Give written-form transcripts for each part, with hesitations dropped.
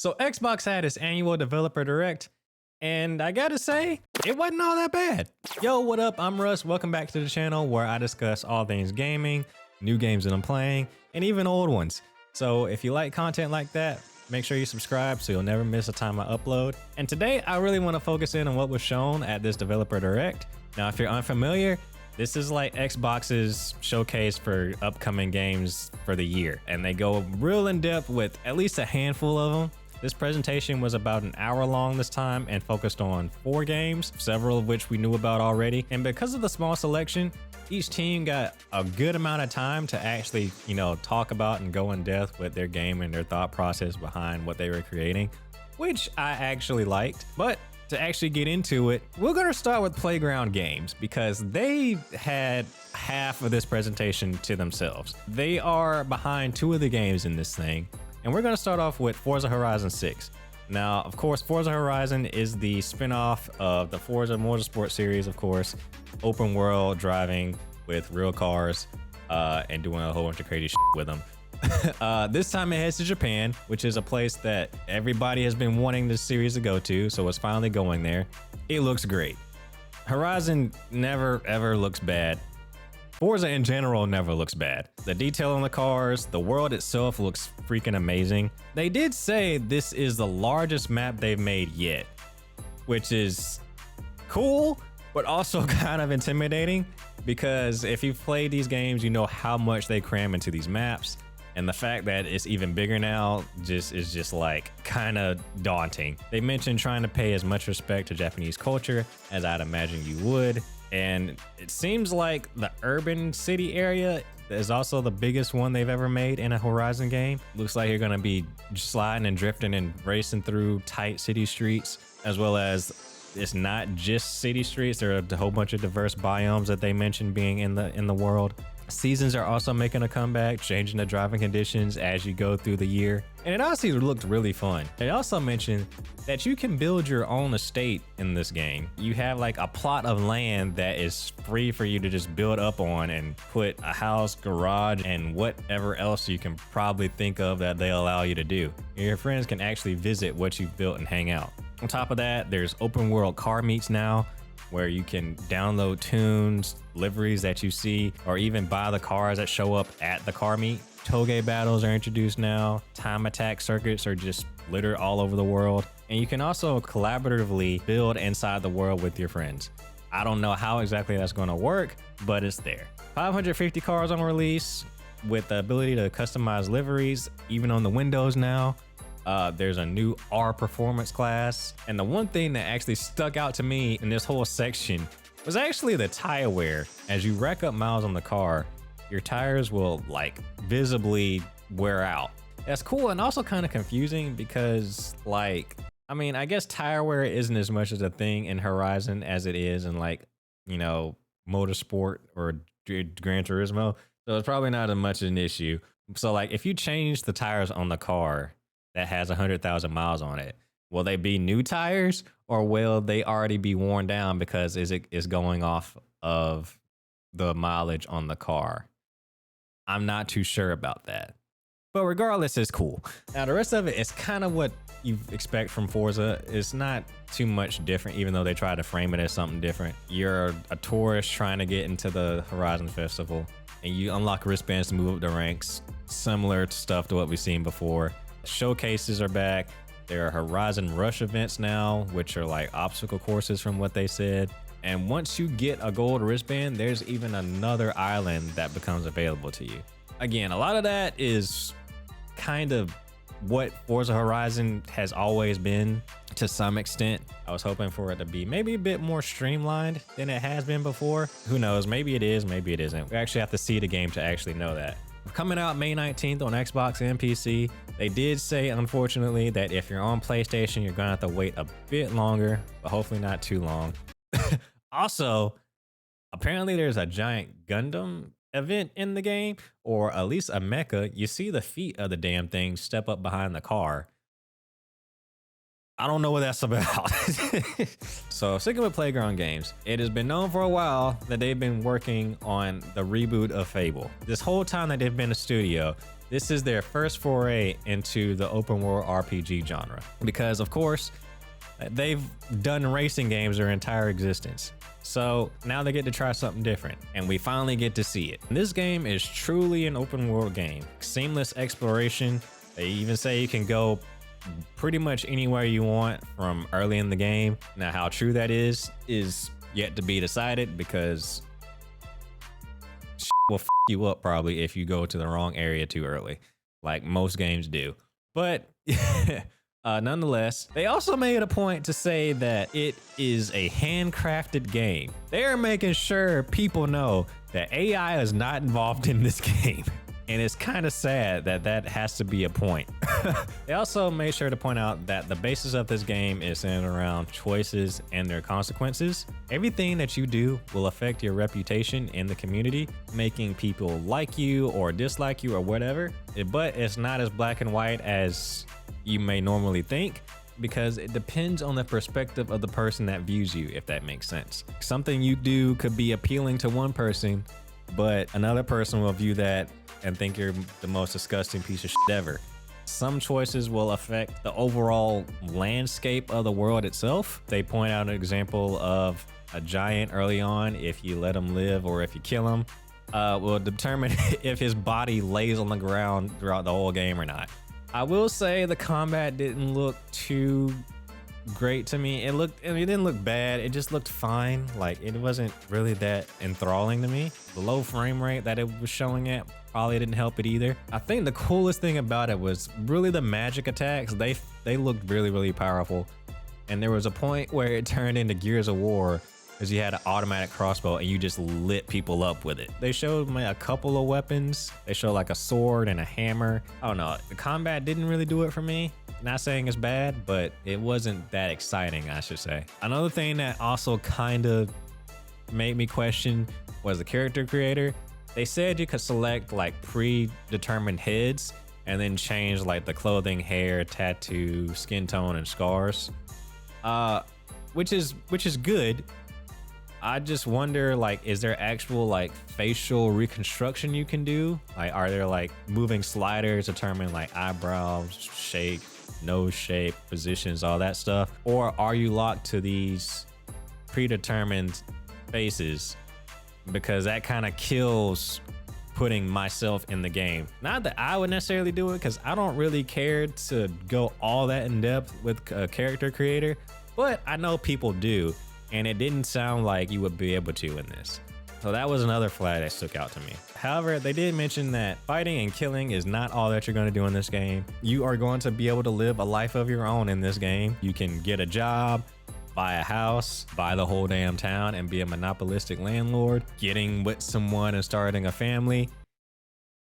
So Xbox had its annual developer direct, and I gotta say, it wasn't all that bad. Yo, what up? I'm Russ. Welcome back to the channel where I discuss all things gaming, new games that I'm playing, and even old ones. So if you like content like that, make sure you subscribe so you'll never miss a time I upload. And today, I really want to focus in on what was shown at this developer direct. Now, if you're unfamiliar, this is like Xbox's showcase for upcoming games for the year, and they go real in depth with at least a handful of them. This presentation was about an hour long this time and focused on 4 games, several of which we knew about already. And because of the small selection, each team got a good amount of time to actually, talk about and go in depth with their game and their thought process behind what they were creating, which I actually liked. But to actually get into it, we're gonna start with Playground Games because they had half of this presentation to themselves. They are behind 2 of the games in this thing. And we're gonna start off with Forza Horizon 6. Now, of course, Forza Horizon is the spin-off of the Forza Motorsport series, of course, open world driving with real cars and doing a whole bunch of crazy shit with them. This time it heads to Japan, which is a place that everybody has been wanting this series to go to, so it's finally going there. It looks great. Horizon never ever looks bad. Forza in general never looks bad. The detail on the cars, the world itself looks freaking amazing. They did say this is the largest map they've made yet, which is cool, but also kind of intimidating because if you've played these games, you know how much they cram into these maps. And the fact that it's even bigger now is just like kind of daunting. They mentioned trying to pay as much respect to Japanese culture as I'd imagine you would. And it seems like the urban city area is also the biggest one they've ever made in a Horizon game. Looks like you're gonna be sliding and drifting and racing through tight city streets, as well as it's not just city streets. There are a whole bunch of diverse biomes that they mentioned being in the world. Seasons are also making a comeback, changing the driving conditions as you go through the year. And it honestly looked really fun. They also mentioned that you can build your own estate in this game. You have like a plot of land that is free for you to just build up on and put a house, garage, and whatever else you can probably think of that they allow you to do. Your friends can actually visit what you've built and hang out. On top of that, there's open world car meets now, where you can download tunes, liveries that you see, or even buy the cars that show up at the car meet. Toge battles are introduced now. Time attack circuits are just littered all over the world. And you can also collaboratively build inside the world with your friends. I don't know how exactly that's gonna work, but it's there. 550 cars on release with the ability to customize liveries, even on the windows now. There's a new R performance class. And the one thing that actually stuck out to me in this whole section was actually the tire wear. As you rack up miles on the car, your tires will like visibly wear out. That's cool and also kind of confusing because I guess tire wear isn't as much as a thing in Horizon as it is in Motorsport or Gran Turismo. So it's probably not as much an issue. So like if you change the tires on the car that has 100,000 miles on it, will they be new tires or will they already be worn down because it's going off of the mileage on the car? I'm not too sure about that, but regardless, it's cool. Now the rest of it is kind of what you expect from Forza. It's not too much different, even though they try to frame it as something different. You're a tourist trying to get into the Horizon Festival and you unlock wristbands to move up the ranks, similar stuff to what we've seen before. Showcases are back. There are Horizon Rush events now, which are like obstacle courses from what they said. And once you get a gold wristband, there's even another island that becomes available to you. Again, a lot of that is kind of what Forza Horizon has always been to some extent. I was hoping for it to be maybe a bit more streamlined than it has been before. Who knows? Maybe it is, maybe it isn't. We actually have to see the game to actually know that. Coming out May 19th on Xbox and PC. They did say, unfortunately, that if you're on PlayStation, you're gonna have to wait a bit longer, but hopefully not too long. Also, apparently there's a giant Gundam event in the game, or at least a mecha. You see the feet of the damn thing step up behind the car. I don't know what that's about. So sticking with Playground Games, it has been known for a while that they've been working on the reboot of Fable. This whole time that they've been a studio, This is their first foray into the open world RPG genre because, of course, they've done racing games their entire existence. So now they get to try something different, and we finally get to see it. This game is truly an open world game. Seamless exploration. They even say you can go pretty much anywhere you want from early in the game. Now, how true that is yet to be decided because will f you up probably if you go to the wrong area too early, like most games do. But nonetheless, they also made a point to say that it is a handcrafted game. They're making sure people know that AI is not involved in this game. And it's kind of sad that that has to be a point. They also made sure to point out that the basis of this game is centered around choices and their consequences. Everything that you do will affect your reputation in the community, making people like you or dislike you or whatever. But it's not as black and white as you may normally think, because it depends on the perspective of the person that views you, if that makes sense. Something you do could be appealing to one person, but another person will view that and think you're the most disgusting piece of shit ever. Some choices will affect the overall landscape of the world itself. They point out an example of a giant early on. If you let him live or if you kill him, will determine if his body lays on the ground throughout the whole game or not. I will say the combat didn't look too great to me. It didn't look bad. It just looked fine. Like, it wasn't really that enthralling to me. The low frame rate that it was showing at probably didn't help it either. I think the coolest thing about it was really the magic attacks. They looked really, really powerful. And there was a point where it turned into Gears of War because you had an automatic crossbow and you just lit people up with it. They showed me a couple of weapons. They showed like a sword and a hammer. I don't know. The combat didn't really do it for me. Not saying it's bad, but it wasn't that exciting, I should say. Another thing that also kind of made me question was the character creator. They said you could select like predetermined heads and then change like the clothing, hair, tattoo, skin tone, and scars, which is good. I just wonder, like, is there actual like facial reconstruction you can do? Like, are there like moving sliders determine like eyebrows shape, nose shape, positions, all that stuff? Or are you locked to these predetermined faces? Because that kind of kills putting myself in the game. Not that I would necessarily do it, because I don't really care to go all that in depth with a character creator, but I know people do, and it didn't sound like you would be able to in this. So that was another flag that stuck out to me. However, they did mention that fighting and killing is not all that you're going to do in this game. You are going to be able to live a life of your own in this game. You can get a job, buy a house, buy the whole damn town, and be a monopolistic landlord, getting with someone and starting a family,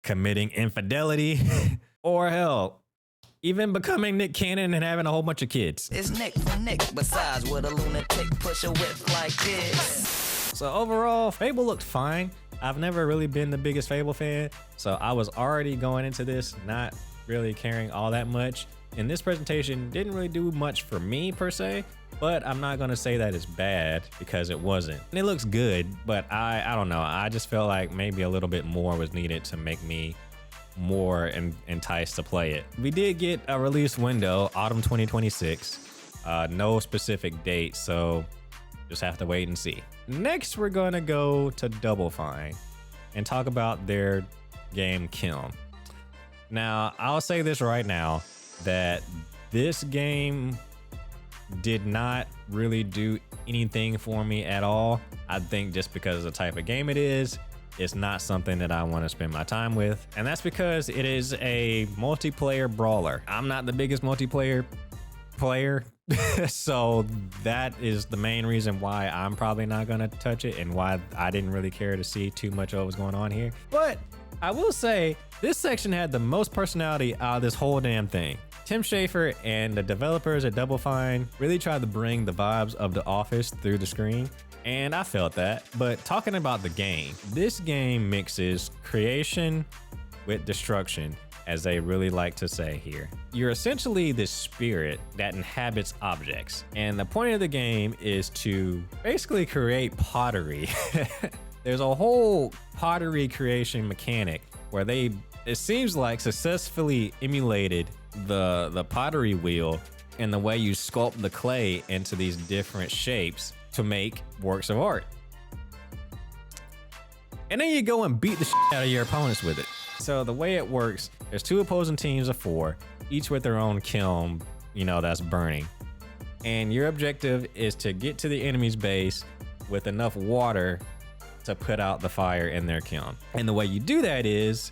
committing infidelity, or hell, even becoming Nick Cannon and having a whole bunch of kids. It's Nick from Nick, besides with a lunatic push a whip like this. So overall, Fable looked fine. I've never really been the biggest Fable fan, so I was already going into this not really caring all that much. And this presentation didn't really do much for me per se, but I'm not gonna say that it's bad because it wasn't. And it looks good, but I don't know. I just felt like maybe a little bit more was needed to make me more enticed to play it. We did get a release window, autumn 2026. No specific date, so just have to wait and see. Next, we're gonna go to Double Fine and talk about their game Kiln. Now, I'll say this right now, that this game did not really do anything for me at all. I think just because of the type of game it is, it's not something that I want to spend my time with. And that's because it is a multiplayer brawler. I'm not the biggest multiplayer player, so that is the main reason why I'm probably not gonna touch it and why I didn't really care to see too much of what was going on here. But I will say, this section had the most personality out of this whole damn thing. Tim Schafer and the developers at Double Fine really tried to bring the vibes of The Office through the screen, and I felt that. But talking about the game, this game mixes creation with destruction, as they really like to say here. You're essentially this spirit that inhabits objects, and the point of the game is to basically create pottery. There's a whole pottery creation mechanic where they it seems like successfully emulated the pottery wheel and the way you sculpt the clay into these different shapes to make works of art. And then you go and beat the shit out of your opponents with it. So the way it works, there's 2 opposing teams of 4, each with their own kiln, you know, that's burning. And your objective is to get to the enemy's base with enough water to put out the fire in their kiln. And the way you do that is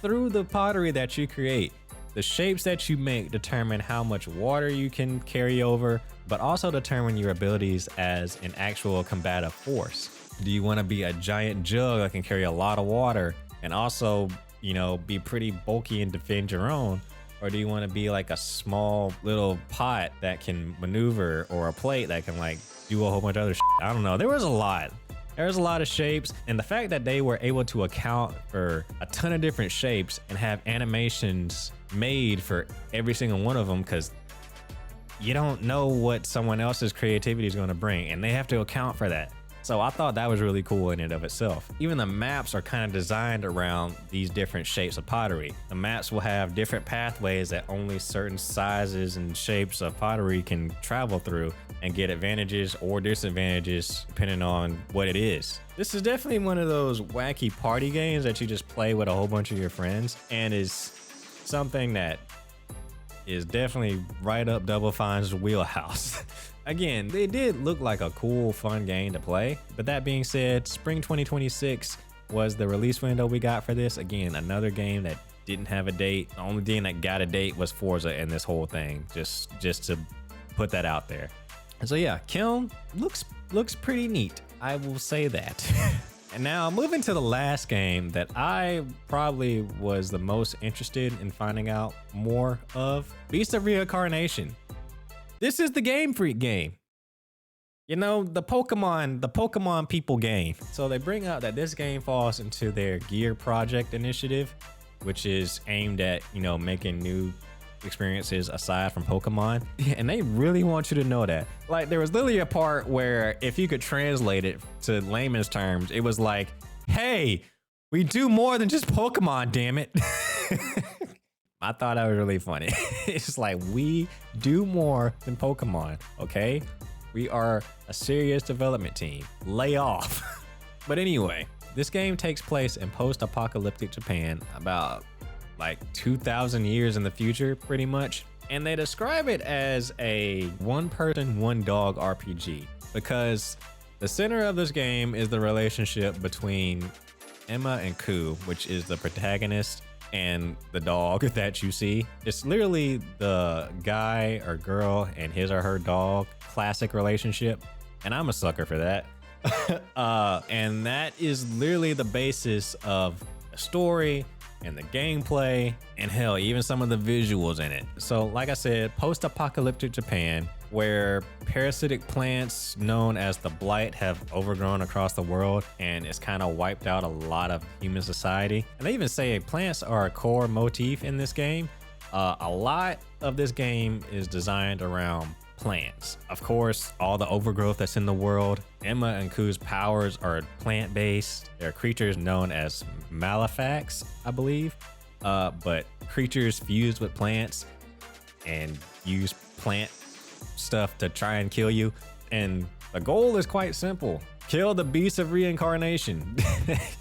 through the pottery that you create. The shapes that you make determine how much water you can carry over, but also determine your abilities as an actual combative force. Do you want to be a giant jug that can carry a lot of water and also, you know, be pretty bulky and defend your own? Or do you want to be like a small little pot that can maneuver, or a plate that can like do a whole bunch of other shit? I don't know. There was a lot. There's a lot of shapes, and the fact that they were able to account for a ton of different shapes and have animations made for every single one of them, because you don't know what someone else's creativity is going to bring, and they have to account for that. So I thought that was really cool in and of itself. Even the maps are kind of designed around these different shapes of pottery. The maps will have different pathways that only certain sizes and shapes of pottery can travel through and get advantages or disadvantages depending on what it is. This is definitely one of those wacky party games that you just play with a whole bunch of your friends, and is something that is definitely right up Double Fine's wheelhouse. Again, it did look like a cool, fun game to play. But that being said, spring 2026 was the release window we got for this. Again, another game that didn't have a date. The only thing that got a date was Forza in this whole thing, just to put that out there. And so yeah, Kiln looks pretty neat. I will say that. And now moving to the last game that I probably was the most interested in finding out more of, Beast of Reincarnation. This is the Game Freak game. You know, the Pokemon people game. So they bring up that this game falls into their Gear Project initiative, which is aimed at, you know, making new experiences aside from Pokemon. And they really want you to know that. Like, there was literally a part where if you could translate it to layman's terms, it was like, hey, we do more than just Pokemon, damn it. I thought that was really funny. It's like, we do more than Pokemon, okay? We are a serious development team. Lay off. But anyway, this game takes place in post-apocalyptic Japan, about like 2,000 years in the future, pretty much. And they describe it as a one-person, one-dog RPG, because the center of this game is the relationship between Emma and Ku, which is the protagonist, and the dog that you see. It's literally the guy or girl and his or her dog classic relationship, and I'm a sucker for that. And that is literally the basis of the story and the gameplay, and hell, even some of the visuals in it. So like I said, post-apocalyptic Japan, where parasitic plants known as the Blight have overgrown across the world, and it's kind of wiped out a lot of human society. And they even say plants are a core motif in this game. A lot of this game is designed around plants. Of course, all the overgrowth that's in the world. Emma and Ku's powers are plant-based. They're creatures known as Malefax, I believe. But creatures fused with plants and use plant stuff to try and kill you. And the goal is quite simple. Kill the Beast of Reincarnation.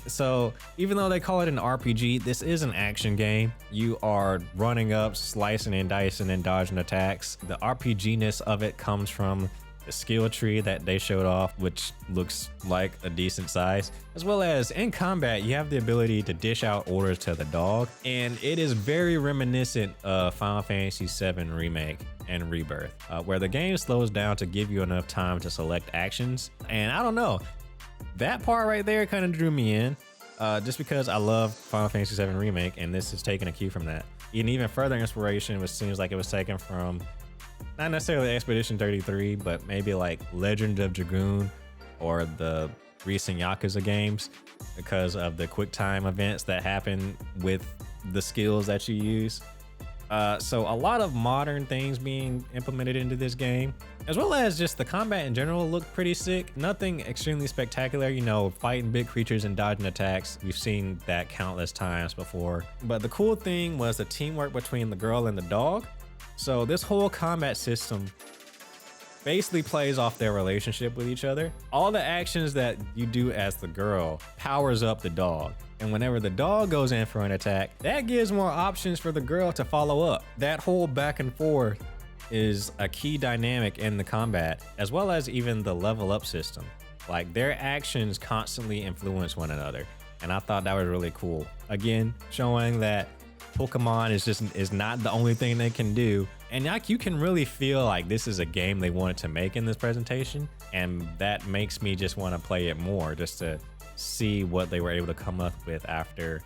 So even though they call it an RPG, this is an action game. You are running up, slicing and dicing and dodging attacks. The RPG-ness of it comes from the skill tree that they showed off, which looks like a decent size, as well as in combat, you have the ability to dish out orders to the dog. And it is very reminiscent of Final Fantasy VII Remake and Rebirth, where the game slows down to give you enough time to select actions. And I don't know, that part right there kind of drew me in, just because I love Final Fantasy VII Remake, and this is taking a cue from that. And even further inspiration, which seems like it was taken from not necessarily Expedition 33, but maybe like Legend of Dragoon or the recent Yakuza games, because of the quick time events that happen with the skills that you use. So a lot of modern things being implemented into this game, as well as just the combat in general looked pretty sick. Nothing extremely spectacular, you know, fighting big creatures and dodging attacks. We've seen that countless times before. But the cool thing was the teamwork between the girl and the dog. So this whole combat system basically plays off their relationship with each other. All the actions that you do as the girl powers up the dog. And whenever the dog goes in for an attack, that gives more options for the girl to follow up. That whole back and forth is a key dynamic in the combat, as well as even the level up system. Like, their actions constantly influence one another. And I thought that was really cool. Again, showing that Pokemon is not the only thing they can do. And like, you can really feel like this is a game they wanted to make in this presentation. And that makes me just want to play it more, just to see what they were able to come up with after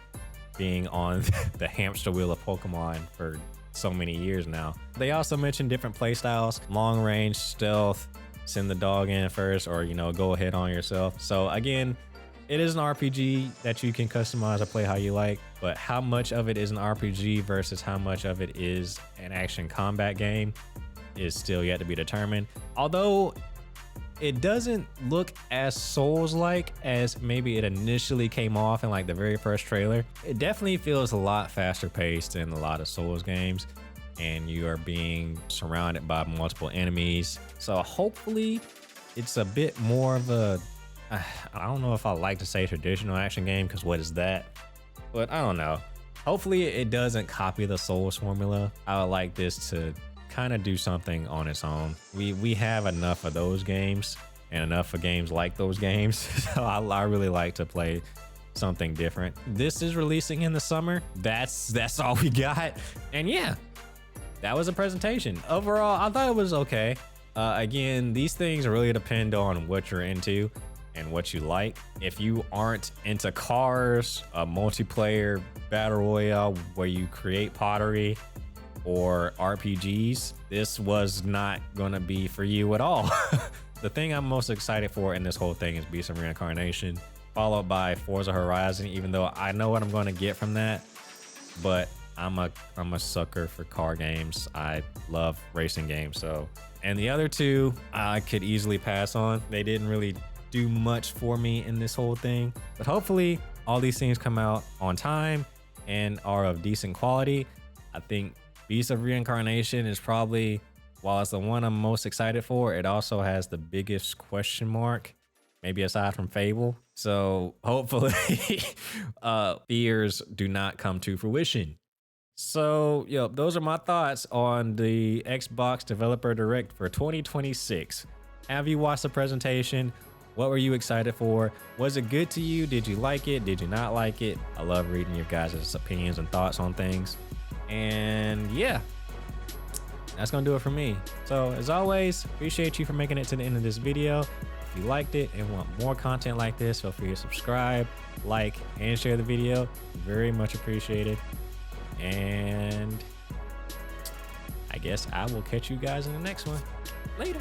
being on the hamster wheel of Pokemon for so many years now. They also mentioned different playstyles: long range, stealth, send the dog in first, or, you know, go ahead on yourself. So again, it is an RPG that you can customize or play how you like, but how much of it is an RPG versus how much of it is an action combat game is still yet to be determined. Although it doesn't look as Souls-like as maybe it initially came off in like the very first trailer. It definitely feels a lot faster paced than a lot of Souls games, and you are being surrounded by multiple enemies. So hopefully it's a bit more of a, I don't know if I like to say traditional action game, because what is that? But I don't know. Hopefully it doesn't copy the Souls formula. I would like this to kind of do something on its own. We have enough of those games and enough of games like those games. So I really like to play something different. This is releasing in the summer. That's all we got. And yeah, that was a presentation. Overall, I thought it was okay. Again, these things really depend on what you're into and what you like. If you aren't into cars, a multiplayer battle royale where you create pottery, or RPGs, this was not gonna be for you at all. The thing I'm most excited for in this whole thing is Beast of Reincarnation, followed by Forza Horizon, even though I know what I'm gonna get from that. But I'm a sucker for car games. I love racing games. So, and the other two I could easily pass on. They didn't really do much for me in this whole thing, but hopefully all these things come out on time and are of decent quality. I think Beast of Reincarnation is probably, while it's the one I'm most excited for, it also has the biggest question mark, maybe aside from Fable. So hopefully fears do not come to fruition. So, yep, those are my thoughts on the Xbox Developer Direct for 2026. Have you watched the presentation? What were you excited for? Was it good to you? Did you like it? Did you not like it? I love reading your guys' opinions and thoughts on things. And yeah, that's gonna do it for me. So as always, appreciate you for making it to the end of this video. If you liked it and want more content like this, feel free to subscribe, like, and share the video. Very much appreciated. And I guess I will catch you guys in the next one. Later.